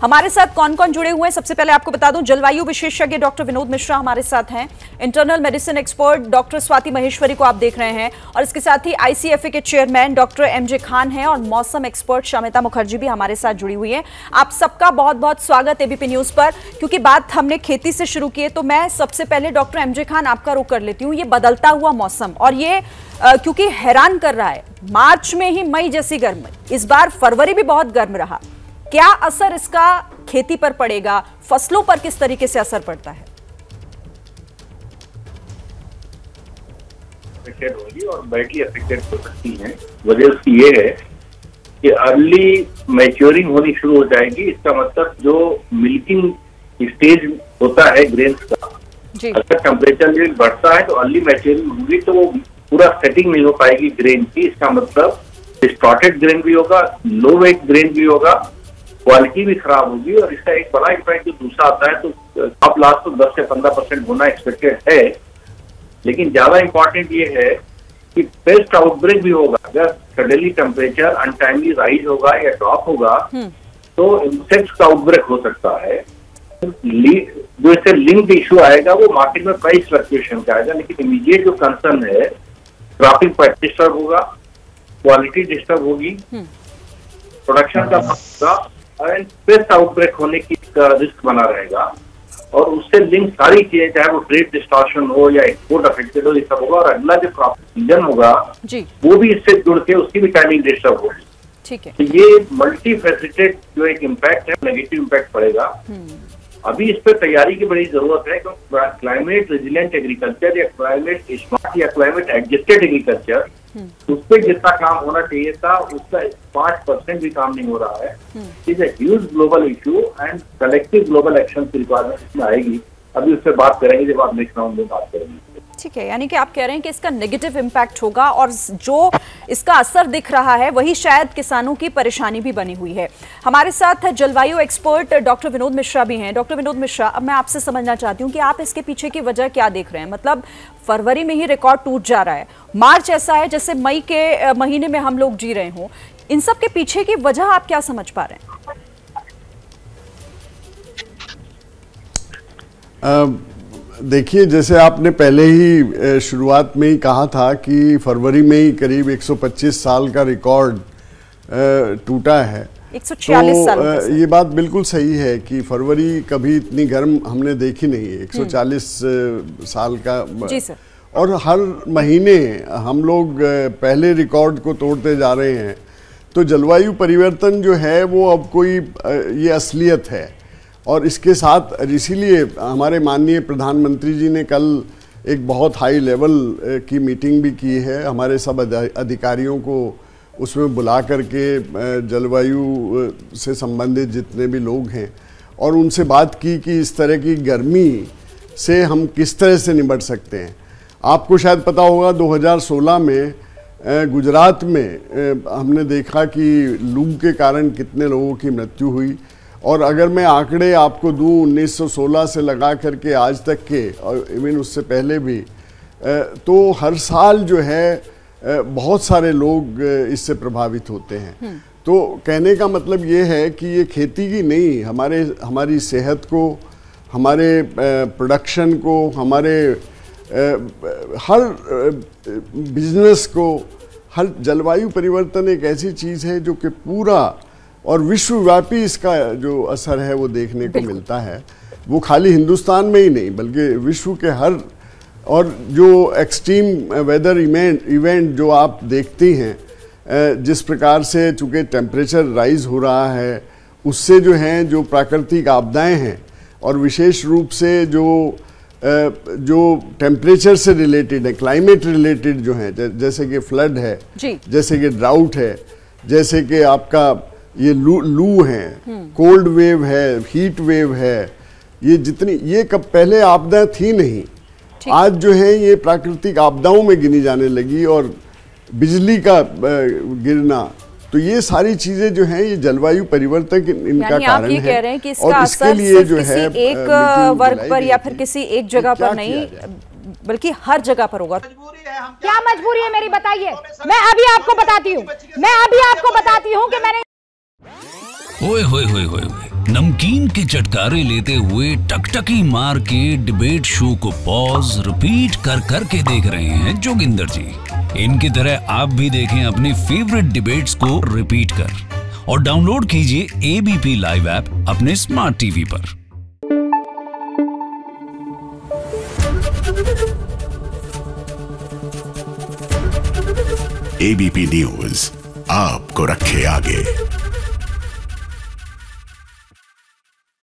हमारे साथ कौन कौन जुड़े हुए हैं, सबसे पहले आपको बता दूं, जलवायु विशेषज्ञ डॉक्टर विनोद मिश्रा हमारे साथ हैं, internal medicine expert doctor Swati Maheshwari को आप देख रहे हैं, और इसके साथ ही आईसीएफए के चेयरमैन डॉक्टर एमजे खान हैं, और मौसम एक्सपर्ट शमिता मुखर्जी भी हमारे साथ जुड़ी हुई है। आप सबका बहुत बहुत स्वागत एबीपी न्यूज पर। क्योंकि बात हमने खेती से शुरू की है, तो मैं सबसे पहले डॉक्टर एमजे खान आपका रुख कर लेती हूँ। ये बदलता हुआ मौसम, और ये क्योंकि हैरान कर रहा है, मार्च में ही मई जैसी गर्मी, इस बार फरवरी भी बहुत गर्म रहा, क्या असर इसका खेती पर पड़ेगा, फसलों पर किस तरीके से असर पड़ता है? होगी और बैटली अफेक्टेड हो सकती हैं। वजह उसकी ये है कि अर्ली मैच्योरिंग होनी शुरू हो जाएगी। इसका मतलब जो मिल्किंग स्टेज होता है ग्रेन्स का, अगर टेम्परेचर लेवल बढ़ता है तो अर्ली मैच्योरिंग होगी, तो वो पूरा सेटिंग नहीं हो पाएगी ग्रेन की। इसका मतलब डिस्टॉर्टेड ग्रेन भी होगा, लो वेट ग्रेन भी होगा, क्वालिटी भी खराब होगी। और इसका एक बड़ा इम्पैक्ट जो दूसरा आता है, तो क्रॉप लॉस तो 10 से 15% होना एक्सपेक्टेड है। लेकिन ज्यादा इंपॉर्टेंट ये है कि पेस्ट आउटब्रेक भी होगा। अगर सडनली टेम्परेचर अनटाइमली राइज होगा या ड्रॉप होगा तो इंसेक्ट्स का आउटब्रेक हो सकता है। जो इससे लिंक्ड इशू आएगा वो मार्केट में प्राइस फ्लक्चुएशन का आएगा। लेकिन इमीडिएट जो कंसर्न है, क्रॉपिंग पर डिस्टर्ब होगा, क्वालिटी डिस्टर्ब होगी, प्रोडक्शन का होगा, एंड पेस्ट आउटब्रेक होने की रिस्क बना रहेगा। और उससे लिंक सारी चीजें, चाहे वो ट्रेड डिस्टॉर्शन हो या एक्सपोर्ट अफेक्टेड हो, ये सब होगा। और अगला जो क्रॉप सीजन होगा वो भी इससे जुड़ के उसकी भी टाइमिंग डिस्टर्ब होगी। ठीक है, तो ये मल्टी फेसिटेड जो एक इम्पैक्ट है, नेगेटिव इम्पैक्ट पड़ेगा। अभी इस पर तैयारी की बड़ी जरूरत है, क्योंकि क्लाइमेट रेजिलिएंट एग्रीकल्चर या क्लाइमेट स्मार्ट या क्लाइमेट एडजस्टेड एग्रीकल्चर, उस पर जितना काम होना चाहिए था उसका 5% भी काम नहीं हो रहा है। Is a huge global issue and collective global action की रिक्वायरमेंट इसमें आएगी। अभी उससे बात करेंगे जब आप नेक्स्ट राउंड में बात करेंगे। ठीक है, यानी कि आप कह रहे हैं कि इसका नेगेटिव इम्पैक्ट होगा, और जो इसका असर दिख रहा है वही शायद किसानों की परेशानी भी बनी हुई है। हमारे साथ जलवायु एक्सपर्ट डॉक्टर विनोद मिश्रा भी हैं। डॉक्टर विनोद मिश्रा, अब मैं आपसे समझना चाहती हूँ कि आप इसके पीछे की वजह क्या देख रहे हैं? मतलब फरवरी में ही रिकॉर्ड टूट जा रहा है, मार्च ऐसा है जैसे मई के महीने में हम लोग जी रहे हों, इन सब के पीछे की वजह आप क्या समझ पा रहे हैं? देखिए, जैसे आपने पहले ही शुरुआत में ही कहा था कि फरवरी में ही करीब 125 साल का रिकॉर्ड टूटा है। 146 साल। ये बात बिल्कुल सही है कि फरवरी कभी इतनी गर्म हमने देखी नहीं है, 140 साल का। जी सर। और हर महीने हम लोग पहले रिकॉर्ड को तोड़ते जा रहे हैं। तो जलवायु परिवर्तन जो है वो अब कोई ये असलियत है। और इसके साथ इसीलिए हमारे माननीय प्रधानमंत्री जी ने कल एक बहुत हाई लेवल की मीटिंग भी की है। हमारे सब अधिकारियों को उसमें बुला करके जलवायु से संबंधित जितने भी लोग हैं और उनसे बात की कि इस तरह की गर्मी से हम किस तरह से निपट सकते हैं। आपको शायद पता होगा 2016 में गुजरात में हमने देखा कि लू के कारण कितने लोगों की मृत्यु हुई। और अगर मैं आंकड़े आपको दूं 1916 से लगा करके आज तक के, और इवन उससे पहले भी, तो हर साल जो है बहुत सारे लोग इससे प्रभावित होते हैं। तो कहने का मतलब ये है कि ये खेती की नहीं, हमारी सेहत को, हमारे प्रोडक्शन को, हमारे हर बिजनेस को, हर जलवायु परिवर्तन एक ऐसी चीज़ है जो कि पूरा और विश्वव्यापी इसका जो असर है वो देखने को मिलता है। वो खाली हिंदुस्तान में ही नहीं बल्कि विश्व के हर, और जो एक्सट्रीम वेदर इवेंट जो आप देखती हैं, जिस प्रकार से चूँकि टेम्परेचर राइज हो रहा है, उससे जो हैं जो प्राकृतिक आपदाएं हैं, और विशेष रूप से जो टेम्परेचर से रिलेटेड है, क्लाइमेट रिलेटेड जो हैं, जैसे कि फ्लड है, जैसे कि ड्राउट है, जैसे कि आपका ये लू है, कोल्ड वेव है, हीट वेव है, ये जितनी, ये कब पहले आपदाएं थी नहीं, आज जो है ये प्राकृतिक आपदाओं में गिनी जाने लगी। और बिजली का गिरना, तो ये सारी चीजें जो हैं ये जलवायु परिवर्तन इनका कारण है। ये कह रहे हैं कि इसका असर सिर्फ किसी एक वर्ग पर या फिर किसी एक जगह पर नहीं, बल्कि हर जगह पर होगा। क्या मजबूरी है मेरी, बताइए। मैं अभी आपको बताती हूँ कि मैंने। ओए होए होए होए नमकीन के चटकारे लेते हुए टकटकी मार के डिबेट शो को पॉज रिपीट कर करके देख रहे हैं जोगिंदर जी। इनकी तरह आप भी देखें अपनी फेवरेट डिबेट्स को रिपीट कर और डाउनलोड कीजिए एबीपी लाइव ऐप अपने स्मार्ट टीवी पर। एबीपी न्यूज आपको रखे आगे।